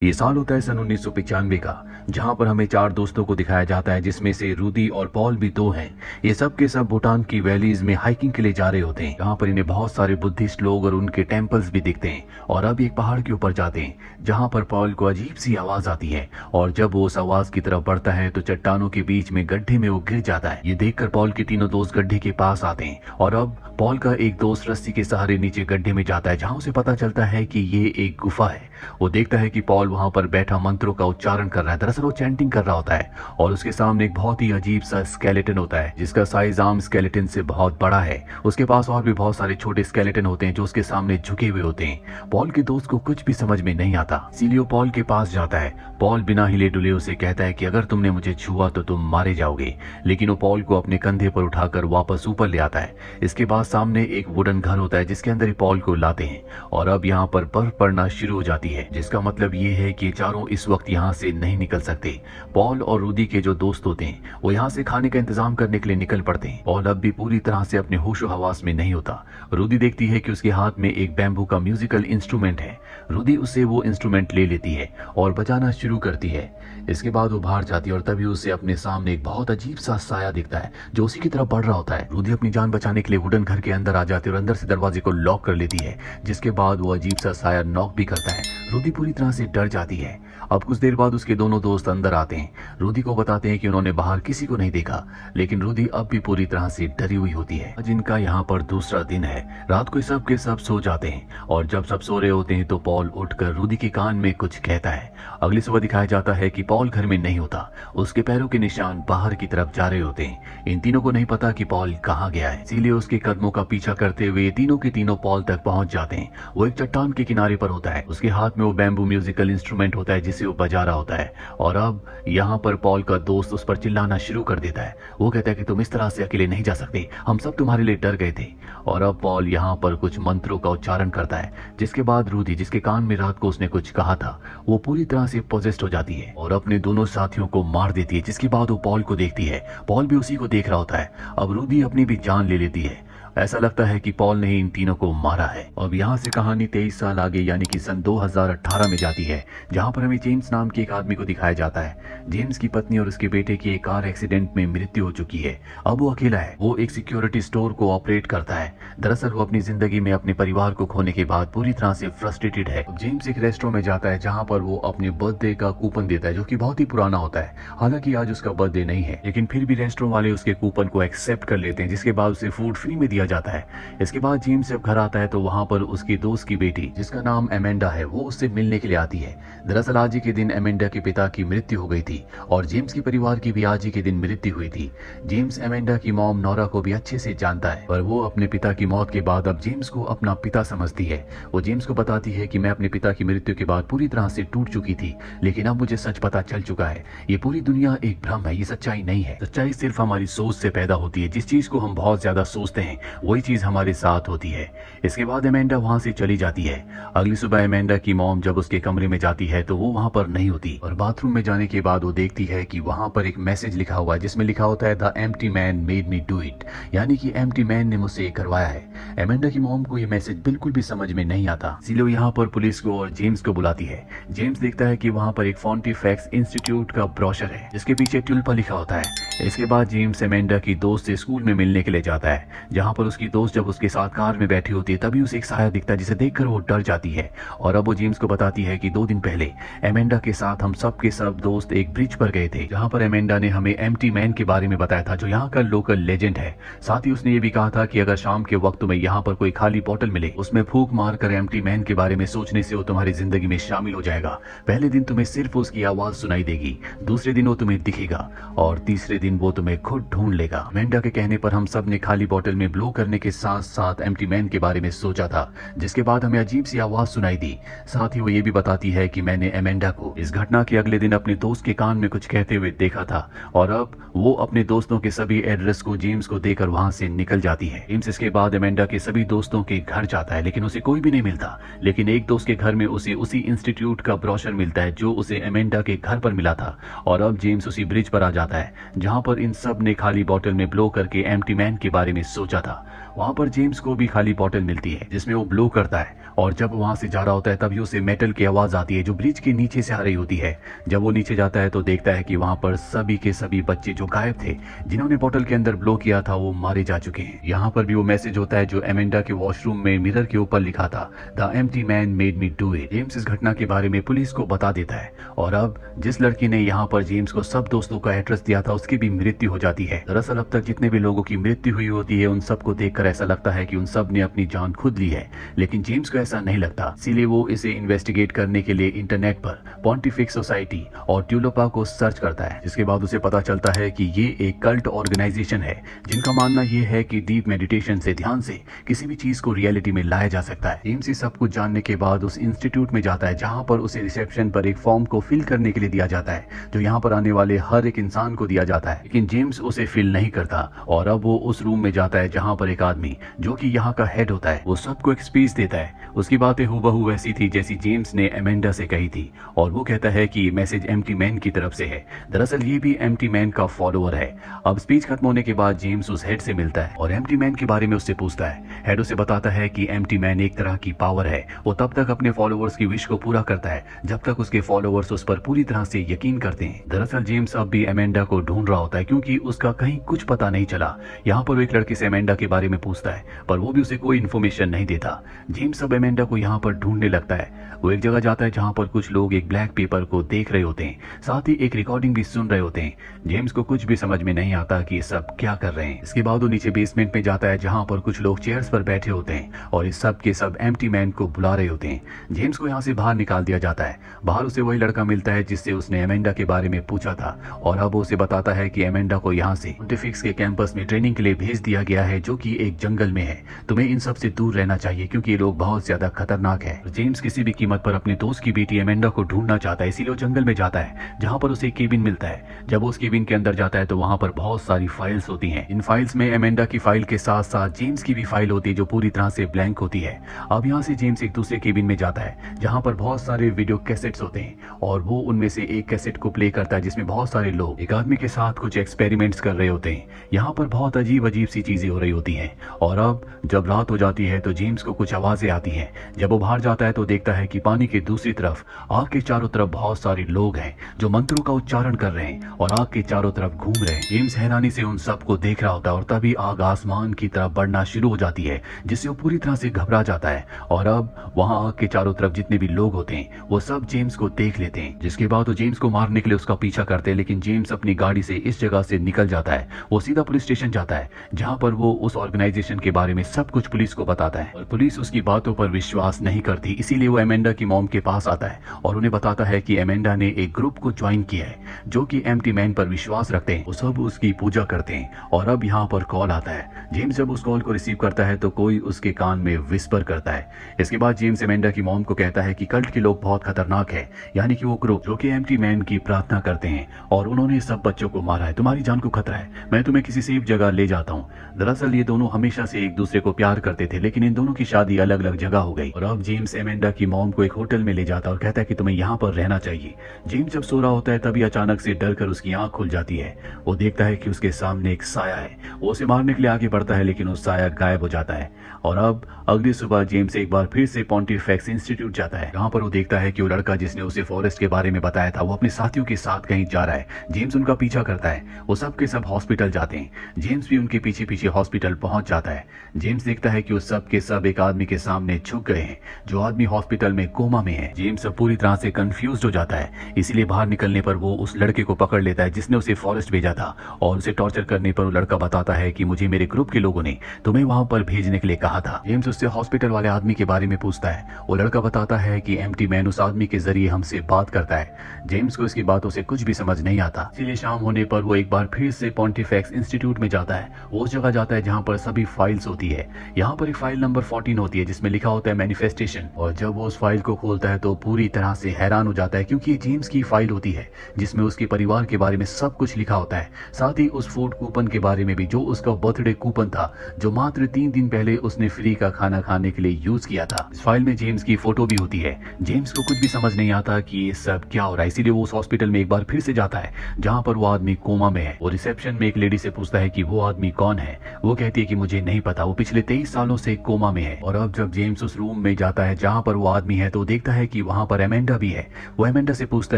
ये साल होता है सन 1995 का, जहां पर हमें चार दोस्तों को दिखाया जाता है, जिसमें से रूदी और पॉल भी दो हैं। ये सब के सब भूटान की वैलीज में हाइकिंग के लिए जा रहे होते हैं, जहां पर इन्हें बहुत सारे बुद्धिस्ट लोग और उनके टेम्पल्स भी दिखते हैं। और अब एक पहाड़ के ऊपर जाते हैं, जहां पर पॉल को अजीब सी आवाज आती है, और जब वो उस आवाज की तरफ बढ़ता है तो चट्टानों के बीच में गड्ढे में वो गिर जाता है। ये देखकर पॉल के तीनों दोस्त गड्ढे के पास आते हैं, और अब पॉल का एक दोस्त रस्सी के सहारे नीचे गड्ढे में जाता है, जहां उसे पता चलता है कि ये एक गुफा है। वो देखता है कि पॉल वहां पर बैठा मंत्रों का उच्चारण कर रहा है। दरअसल वो चैंटिंग कर रहा होता है, और उसके सामने एक बहुत ही अजीब सा स्केलेटन होता है, जिसका साइज आम स्केलेटन से बहुत बड़ा है। उसके पास और भी बहुत सारे छोटे स्केलेटन होते हैं जो उसके सामने झुके हुए होते हैं। पॉल के दोस्त को कुछ भी समझ में नहीं आता, इसीलिए पॉल के पास जाता है। पॉल बिना हिले डुले उसे कहता है कि अगर तुमने मुझे छुआ तो तुम मारे जाओगे, लेकिन वो पॉल को अपने कंधे पर उठाकर वापस ऊपर ले आता है। इसके बाद सामने एक वुडन घर होता है, जिसके अंदर ही पॉल को लाते हैं, और अब यहाँ पर बर्फ पड़ना शुरू हो जाती है, जिसका मतलब ये है कि चारों इस वक्त यहाँ से नहीं निकल सकते। पॉल और रूदी के जो दोस्त होते हैं वो यहाँ से खाने का इंतजाम करने के लिए निकल पड़ते हैं। पॉल अब भी पूरी तरह से अपने होशो हवास में नहीं होता। रूदी देखती है कि उसके हाथ में एक बैम्बू का म्यूजिकल इंस्ट्रूमेंट है। रूदी उससे वो इंस्ट्रूमेंट ले लेती है और बजाना शुरू करती है। इसके बाद वो बाहर जाती है, और तभी उसे अपने सामने एक बहुत अजीब सा साया दिखता है जो उसी की तरफ बढ़ रहा होता है। रूदी अपनी जान बचाने के लिए वुडन घर के अंदर आ जाती है और अंदर से दरवाजे को लॉक कर लेती है, जिसके बाद वो अजीब सा साया नॉक भी करता है। रूदी पूरी तरह से डर जाती है। अब कुछ देर बाद उसके दोनों दोस्त अंदर आते हैं। रूदी को बताते हैं कि उन्होंने बाहर किसी को नहीं देखा, लेकिन रूदी अब भी पूरी तरह से डरी हुई होती है। आज इनका यहाँ पर दूसरा दिन है। रात को सब के सब सो जाते हैं, और जब सब सो रहे होते हैं तो पॉल उठकर रूदी के कान में कुछ कहता है। अगली सुबह दिखाया जाता है कि पॉल घर में नहीं होता। उसके पैरों के निशान बाहर की तरफ जा रहे होते हैं। इन तीनों को नहीं पता कि पॉल कहाँ गया है, इसीलिए उसके कदमों का पीछा करते हुए तीनों के तीनों पॉल तक पहुंच जाते हैं। वो एक चट्टान के किनारे पर होता है। उसके हाथ में वो बैम्बू म्यूजिकल इंस्ट्रूमेंट होता है जिसे वो बजा रहा होता है, और अब यहाँ पर पॉल का दोस्त उस पर चिल्लाना शुरू कर देता है। वो कहता है कि तुम इस तरह से अकेले नहीं जा सकते, हम सब तुम्हारे लिए डर गए थे। और अब पॉल यहाँ पर कुछ मंत्रों का उच्चारण करता है, जिसके बाद रूदी, जिसके कान में रात को उसने कुछ कहा था, वो पूरी तरह से पोजेस्ड हो जाती है और अपने दोनों साथियों को मार देती है। जिसके बाद वो पॉल को देखती है। पॉल भी उसी को देख रहा होता है। अब रूदी अपनी भी जान ले लेती है। ऐसा लगता है कि पॉल ने ही इन तीनों को मारा है। अब यहाँ से कहानी 23 साल आगे यानी कि सन 2018 में जाती है, जहाँ पर हमें जेम्स नाम के एक आदमी को दिखाया जाता है। जेम्स की पत्नी और उसके बेटे की एक कार एक्सीडेंट में मृत्यु हो चुकी है। अब वो अकेला है। वो एक सिक्योरिटी स्टोर को ऑपरेट करता है। दरअसल वो अपनी जिंदगी में अपने परिवार को खोने के बाद पूरी तरह से फ्रस्ट्रेटेड है। जेम्स एक रेस्टोरेंट में जाता है, जहाँ पर वो अपने बर्थडे का कूपन देता है, जो कि बहुत ही पुराना होता है। हालांकि आज उसका बर्थडे नहीं है, लेकिन फिर भी रेस्टोरेंट वाले उसके कूपन को एक्सेप्ट कर लेते हैं, जिसके बाद उसे फूड फ्री में दिया जाता है। इसके बाद जेम्स जब घर आता है तो वहां पर उसकी दोस्त की बेटी, जिसका नाम एमेंडा है, वो उससे मिलने के लिए आती है। दरअसल आज ही के दिन एमेंडा के पिता की मृत्यु हो गई थी, और जेम्स के परिवार की भी आज ही के दिन मृत्यु हुई थी। जेम्स एमेंडा की मॉम नोरा को भी अच्छे से जानता है, पर वो अपने पिता की मौत के बाद अब जेम्स को अपना पिता समझती है। वो जेम्स को बताती है कि मैं अपने पिता की मृत्यु के बाद पूरी तरह से टूट चुकी थी, लेकिन अब मुझे सच पता चल चुका है। ये पूरी दुनिया एक भ्रम है, ये सच्चाई नहीं है। सच्चाई सिर्फ हमारी सोच से पैदा होती है। जिस चीज को हम बहुत ज्यादा सोचते हैं वही चीज हमारे साथ होती है। इसके बाद एमेंडा वहां से चली जाती है। अगली सुबह एमेंडा की मॉम जब उसके कमरे में जाती है तो वो वहां पर नहीं होती, और बाथरूम में जाने के बाद वो देखती है कि वहां पर एक मैसेज लिखा हुआ है, जिसमें लिखा होता है the empty man made me do it, यानी कि एम्प्टी मैन ने मुझसे ये करवाया है। एमेंडा की मॉम को ये मैसेज बिल्कुल भी समझ में नहीं आता, इसलिए वो यहाँ पर पुलिस को और जेम्स को बुलाती है। जेम्स देखता है कि वहां पर एक फॉन्टिफैक्स इंस्टीट्यूट का ब्रोशर है, जिसके पीछे ट्यूल्पा लिखा होता है। इसके बाद जेम्स एमेंडा की दोस्त से स्कूल में मिलने के लिए जाता है, जहाँ पर उसकी दोस्त जब उसके साथ कार में बैठी होती है तभी उसे एक साया दिखता है, जिसे देखकर वो डर जाती है। और अब वो जेम्स को बताती है कि 2 दिन पहले एमेंडा के साथ हम सब के सब दोस्त एक ब्रिज पर गए थे, जहाँ पर एमेंडा ने हमें एम्प्टी मैन के बारे में बताया था, जो यहाँ का लोकल लेजेंड है। साथ ही उसने ये भी कहा था कि अगर शाम के वक्त में यहाँ पर कोई खाली बोतल मिले, उसमें फूंक मारकर एम्प्टी मैन के बारे में सोचने से वो तुम्हारी जिंदगी में शामिल हो जाएगा। पहले दिन तुम्हें सिर्फ उसकी आवाज सुनाई देगी, दूसरे दिन वो तुम्हें दिखेगा, और तीसरे दिन वो तुम्हें खुद ढूंढ लेगा। एमेंडा के कहने पर हम सब ने खाली बोतल में ब्लो करने के साथ साथ एम्प्टी मैन के बारे में सोचा था, जिसके बाद हमें अजीब सी आवाज सुनाई दी। साथ ही वो ये भी बताती है कि मैंने एमेंडा को इस घटना के अगले दिन अपने दोस्त के कान में कुछ कहते हुए देखा था, और अब वो अपने दोस्तों के सभी एड्रेस को जेम्स को देकर वहां से निकल जाती है। जेम्स इसके बाद एमेंडा के सभी दोस्तों के घर जाता है, लेकिन उसे कोई भी नहीं मिलता। लेकिन एक दोस्त के घर में उसे उसी इंस्टीट्यूट का ब्रोशर मिलता है जो उसे एमेंडा के घर पर मिला था, और अब जेम्स उसी ब्रिज पर आ जाता है जहां पर इन सब ने खाली बोतल में ब्लो करके एम्प्टी मैन के बारे में सोचा था। वहां पर जेम्स को भी खाली बोतल मिलती है जिसमें वो ब्लो करता है, और जब वहां से जा रहा होता है तभी उसे मेटल की आवाज आती है जो ब्रिज के नीचे से आ रही होती है। जब वो नीचे जाता है तो देखता है कि वहां पर सभी के सभी बच्चे जो गायब थे, जिन्होंने बोतल के अंदर ब्लो किया था, वो मारे जा चुके हैं। यहाँ पर भी वो मैसेज होता है जो एमेंडा के वॉशरूम में मिरर के ऊपर लिखा था, the empty man made me do it. James इस घटना के बारे में पुलिस को बता देता है और अब जिस लड़की ने यहाँ पर जेम्स को सब दोस्तों का एड्रेस दिया था उसकी भी मृत्यु हो जाती है। दरअसल अब तक जितने भी लोगों की मृत्यु हुई होती है उन सबको देखकर ऐसा लगता है कि उन सब ने अपनी जान खुद ली है, लेकिन जेम्स को ऐसा नहीं लगता। इसीलिए वो इसे इन्वेस्टिगेट करने के लिए इंटरनेट पर पॉन्टिफिक्स सोसाइटी और ट्यूलोपा को सर्च करता है, जिसके बाद उसे पता चलता है कि ये एक कल्ट ऑर्गेनाइजेशन है जिनका मानना ये है कि डीप मेडिटेशन से, ध्यान से किसी भी चीज को रियलिटी में लाया जा सकता है। जेम्स सब कुछ जानने के बाद उस इंस्टीट्यूट में जाता है जहां पर उसे रिसेप्शन पर एक फॉर्म को फिल करने के लिए दिया जाता है जो यहाँ पर आने वाले हर एक इंसान को दिया जाता है, लेकिन जेम्स उसे फिल नहीं करता और अब वो उस रूम में जाता है जहां पर एक आदमी जो कि यहाँ का हेड होता है वो सबको एक स्पीच देता है। उसकी बातें हूबहू वैसी थी जैसी जेम्स ने एमेंडा से कही थी और वो कहता है कि ये मैसेज एम्प्टी मैन की तरफ से है। दरअसल ये भी एम्प्टी मैन का फॉलोअर है। अब स्पीच खत्म होने के बाद जेम्स उस हेड से मिलता है और एम्प्टी मैन के बारे में उससे पूछता है। हेड उसे बताता है कि एम्प्टी मैन एक तरह की पावर है, वो तब तक अपने फॉलोअर्स की विश को पूरा करता है जब तक उसके फॉलोअर्स उस पर पूरी तरह से यकीन करते हैं। दरअसल जेम्स अब भी एमेंडा को ढूंढ रहा होता है क्योंकि उसका कहीं कुछ पता नहीं चला। यहाँ पर वो एक लड़के से एमेंडा के बारे में पूछता है पर वो भी उसे कोई इन्फॉर्मेशन नहीं देता। जेम्स अब एमेंडा को यहाँ पर ढूंढने लगता है। वो एक जगह जाता है जहाँ पर कुछ लोग एक ब्लैक पेपर को देख रहे होते हैं, साथ ही एक रिकॉर्डिंग भी सुन रहे होते हैं। जेम्स को कुछ भी समझ में नहीं आता कि ये सब क्या कर रहे हैं। इसके बाद वो नीचे बेसमेंट में जाता है जहाँ पर कुछ लोग चेयर्स पर बैठे होते हैं और इस सब के सब एम्प्टी मैन को बुला रहे होते हैं। जेम्स को यहाँ से बाहर निकाल दिया जाता है। बाहर उसे वही लड़का मिलता है जिससे उसने एमेंडा के बारे में पूछा था और अब उसे बताता है कि एमेंडा को यहाँ से पॉन्टिफिक्स के कैंपस में ट्रेनिंग के लिए भेज दिया गया है जो कि एक जंगल में है। तुम्हें इन सब से दूर रहना चाहिए क्योंकि ये लोग बहुत ज्यादा खतरनाक है। जेम्स किसी भी कीमत पर अपने दोस्त की बेटी एमेंडा को ढूंढना चाहता है, इसीलिए वो जंगल में जाता है जहाँ पर उसे एक केबिन मिलता है। जब वो उस केबिन के अंदर जाता है तो वहाँ पर बहुत सारी फाइल्स होती हैं। इन फाइल्स में एमेंडा की फाइल के साथ साथ जेम्स की भी फाइल होती है जो पूरी तरह से ब्लैंक होती है। अब यहाँ से जेम्स एक दूसरे केबिन में जाता है जहाँ पर बहुत सारे वीडियो कैसेट्स होते हैं और वो उनमें से एक कैसेट को प्ले करता है जिसमें बहुत सारे लोग एक आदमी के साथ कुछ एक्सपेरिमेंट्स कर रहे होते हैं। यहाँ पर बहुत अजीब अजीब सी चीजें हो रही होती हैं और अब जब रात हो जाती है तो जेम्स को कुछ आवाजें आती हैं। जब वो बाहर जाता है तो देखता है कि पानी के दूसरी तरफ आग के चारों तरफ बहुत सारे लोग हैं जो मंत्रों का उच्चारण कर रहे हैं और आग के चारों तरफ घूम रहे हैं। जेम्स हैरानी से उन सबको देख रहा होता है और तभी आग आसमान की तरफ बढ़ना शुरू हो जाती है जिससे वो पूरी तरह से घबरा जाता है और अब वहाँ आग के चारों तरफ जितने भी लोग होते हैं वो सब जेम्स को देख लेते हैं। जिसके बाद वो जेम्स को मारने के लिए उसका पीछा करते हैं, लेकिन जेम्स अपनी गाड़ी से इस जगह से निकल जाता है। वो सीधा पुलिस स्टेशन जाता है जहाँ पर वो उस ऑर्गेनाइजेशन के बारे में सब कुछ पुलिस को बताता है और पुलिस उसकी बातों पर विश्वास नहीं करती। इसीलिए वो एमेंडा की मॉम के पास आता है और उन्हें बताता है कि एमेंडा ने एक ग्रुप को ज्वाइन किया है जो कि एम्प्टी मैन पर विश्वास रखते हैं। वो सब उसकी पूजा करते हैं और अब यहाँ पर कॉल आता है। जेम्स जब उस कॉल को रिसीव करता है तो कोई उसके कान में विस्पर करता है। इसके बाद जेम्स एमेंडा की मॉम को कहता है कि कल्ट के लोग बहुत खतरनाक है, यानी कि वो ग्रुप जो कि एम्प्टी मैन की प्रार्थना करते हैं और उन्होंने सब बच्चों को मारा है। तुम्हारी जान को खतरा है, मैं तुम्हें किसी सेफ जगह ले जाता हूँ। दरअसल ये दोनों हमेशा से एक दूसरे को प्यार करते थे, लेकिन इन दोनों की शादी अलग अलग जगह हो गई और अब जेम्स एमेंडा की मॉम को एक होटल में ले जाता है और कहता है कि तुम्हें यहाँ पर रहना चाहिए। जेम्स जब सो रहा होता है तभी अचानक से डर कर उसकी आंख खुल जाती है। वो देखता है कि उसके सामने एक साया है। वो उसे मारने के लिए आगे बढ़ता है लेकिन वो साया गायब हो जाता है और अब अगली सुबह जेम्स एक बार फिर से पॉन्टिफिक्स इंस्टीट्यूट जाता है जहाँ पर वो देखता है कि वो लड़का जिसने उसे फॉरेस्ट के बारे में बताया था वो अपने साथियों के साथ कहीं जा रहा है। जेम्स उनका पीछा करता है। वो सब के सब हॉस्पिटल जाते हैं। जेम्स भी उनके पीछे पीछे हॉस्पिटल पहुंच जाता है। जेम्स देखता है कि वो सब के सब एक आदमी के सामने झुक गए हैं जो आदमी हॉस्पिटल में कोमा में है। जेम्स अब पूरी तरह से कंफ्यूज हो जाता है, इसीलिए बाहर निकलने पर वो उस लड़के को पकड़ लेता है जिसने उसे फॉरेस्ट भेजा था और उसे टॉर्चर करने पर वो लड़का बताता है कि मुझे मेरे ग्रुप के लोगों ने तुम्हें वहां पर भेजने के लिए कहा था। जेम्स उससे हॉस्पिटल वाले आदमी के बारे में पूछता है। वो लड़का बताता है कि एम्प्टी मैन उस आदमी के जरिए हमसे बात करता है। जेम्स को इसकी बातों से कुछ भी समझ नहीं आता, इसलिए शाम होने पर वो एक बार फिर से पॉन्टिफिक्स इंस्टीट्यूट में जाता है। वो उस जगह जाता है जहाँ पर सभी फाइल्स होती है। यहाँ पर एक फाइल नंबर 14 होती है जिसमें लिखा होता है मैनिफेस्टेशन और जब वो उस फाइल को खोलता है तो पूरी तरह से हैरान हो जाता है क्योंकि ये जेम्स की फाइल होती है जिसमें उसके परिवार के बारे में सब कुछ लिखा होता है, साथ ही उस फूड कूपन के बारे में भी जो उसका बर्थडे कूपन था जो मात्र 3 दिन पहले उसने फ्री का खाना खाने के लिए यूज किया था। इस फाइल में जेम्स की फोटो भी होती है। जेम्स को कुछ भी समझ नहीं आता कि ये सब क्या हो रहा है, इसीलिए वो उस हॉस्पिटल में एक बार फिर से जाता है जहाँ पर वो आदमी कोमा में है। वो रिसेप्शन में एक लेडी से पूछता है कि वो आदमी कौन है। वो कहती है कि मुझे नहीं पता, वो पिछले 23 सालों से कोमा में है। और अब जब जेम्स उस रूम में जाता है जहाँ पर वो आदमी है तो देखता है कि वहाँ पर एमेंडा भी है। वो एमेंडा से पूछता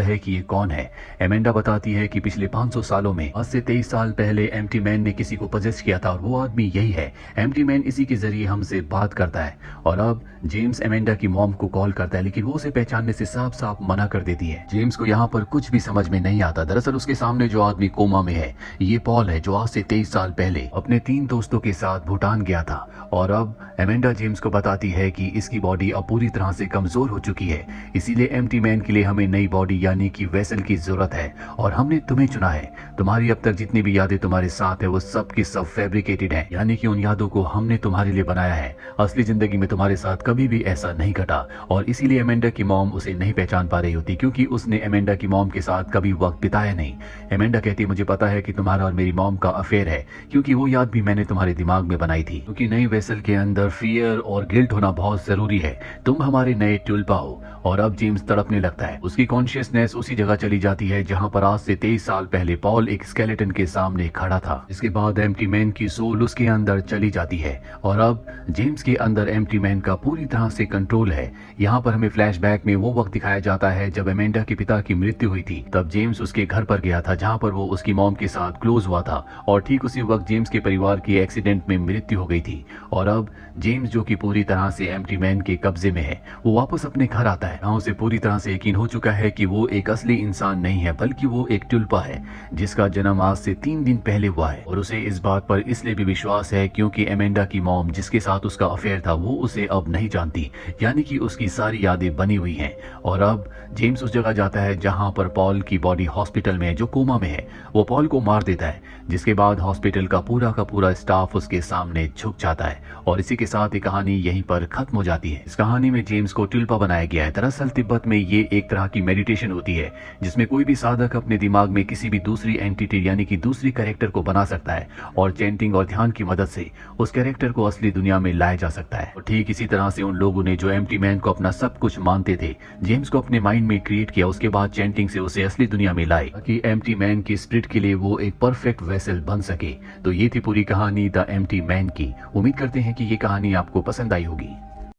है कि ये कौन है। एमेंडा बताती है कि पिछले 500 सालों में, आज से 23 साल पहले एम्प्टी मैन ने किसी को पजेस किया था और वो आदमी यही है। एम्प्टी मैन इसी के जरिए हमसे बात करता है। और अब जेम्स एमेंडा की मॉम को कॉल करता है, लेकिन वो उसे पहचानने से साफ साफ मना कर देती है। जेम्स को यहाँ पर कुछ भी समझ में नहीं आता। दरअसल उसके सामने जो आदमी कोमा में है, ये पॉल है, जो आज से 23 साल पहले अपने 3 दोस्तों के साथ भूटान गया था। और अब एमेंडा जेम्स को बताती है कि इसकी बॉडी अब पूरी तरह से कमजोर हो चुकी है, इसीलिए एम्प्टी मैन के लिए हमें नई बॉडी यानी कि वेसल की जरूरत है और हमने तुम्हें चुना है। तुम्हारी अब तक जितनी भी यादें तुम्हारे साथ है वो सब की सब फैब्रिकेटेड है, यानी कि उन यादों को हमने तुम्हारे लिए बनाया है। असली जिंदगी में तुम्हारे साथ कभी भी ऐसा नहीं घटा। और इसीलिए एमेंडा की मॉम उसे नहीं पहचान पा रही होती, क्योंकि उसने एमेंडा की मॉम के साथ कभी वक्त बिताया नहीं। एमेंडा कहती, मुझे पता है कि तुम्हारा और मेरी मॉम का अफेयर है, क्योंकि वो याद भी मैंने तुम्हारे दिमाग में बनाई थी। क्योंकि नई वेसल के अंदर फियर और गिल्ट होना बहुत जरूरी है। तुम हमारे नए टुल्पा हो। और अब जेम्स तड़पने लगता है। उसकी कॉन्शियसनेस उसी जगह चली जाती है जहां पर आज से 23 साल पहले पॉल एक स्केलेटन के सामने खड़ा था। इसके बाद एम्प्टी मैन की सोल उसके अंदर चली जाती है और अब जेम्स के अंदर एम्प्टी मैन का पूरी तरह से कंट्रोल है। यहाँ पर हमें फ्लैशबैक में वो वक्त दिखाया जाता है जब एमेंडा के पिता की मृत्यु हुई थी। तब जेम्स उसके घर पर गया था जहाँ पर वो उसकी मॉम के साथ क्लोज हुआ था और ठीक उसी वक्त जेम्स के परिवार की एक्सीडेंट में मृत्यु हो गई थी। और अब जेम्स, जो कि पूरी तरह से एम्प्टी मैन के कब्जे में है, वो वापस अपने घर आता है। उसे पूरी तरह से यकीन हो चुका है कि वो एक असली इंसान नहीं है, बल्कि वो एक टुल्पा है जिसका जन्म आज से 3 दिन पहले हुआ है। और उसे इस बात पर इसलिए भी विश्वास है क्योंकि एमेंडा की मॉम, जिसके साथ उसका अफेयर था, वो उसे अब नहीं जानती, यानी कि उसकी सारी यादें बनी हुई हैं। और अब जेम्स उस जगह जाता है जहां पर पॉल की बॉडी हॉस्पिटल में है, जो कोमा में है। वो पॉल को मार देता है, जिसके बाद हॉस्पिटल का पूरा स्टाफ उसके सामने झुक जाता है। और इसी के साथ ये कहानी यहीं पर खत्म हो जाती है। इस कहानी में जेम्स को टुल्पा बनाया गया है। दरअसल तिब्बत में ये एक तरह की मेडिटेशन होती है जिसमें कोई भी साधक अपने दिमाग में किसी भी दूसरी एंटिटी यानी कि दूसरी कैरेक्टर को बना सकता है और चैंटिंग और ध्यान की मदद से उस कैरेक्टर को असली दुनिया में लाया जा सकता है। और ठीक इसी तरह से उन लोगों ने जो एम्प्टी मैन को अपना सब कुछ मानते थे, जेम्स को अपने माइंड में क्रिएट किया, उसके बाद चैंटिंग से उसे असली दुनिया में लाए ताकि एम्प्टी मैन की स्पिरिट के लिए वो एक परफेक्ट वेसल बन सके। तो ये थी पूरी कहानी द एम्प्टी मैन की। उम्मीद करते हैं कि ये कहानी आपको पसंद आई होगी।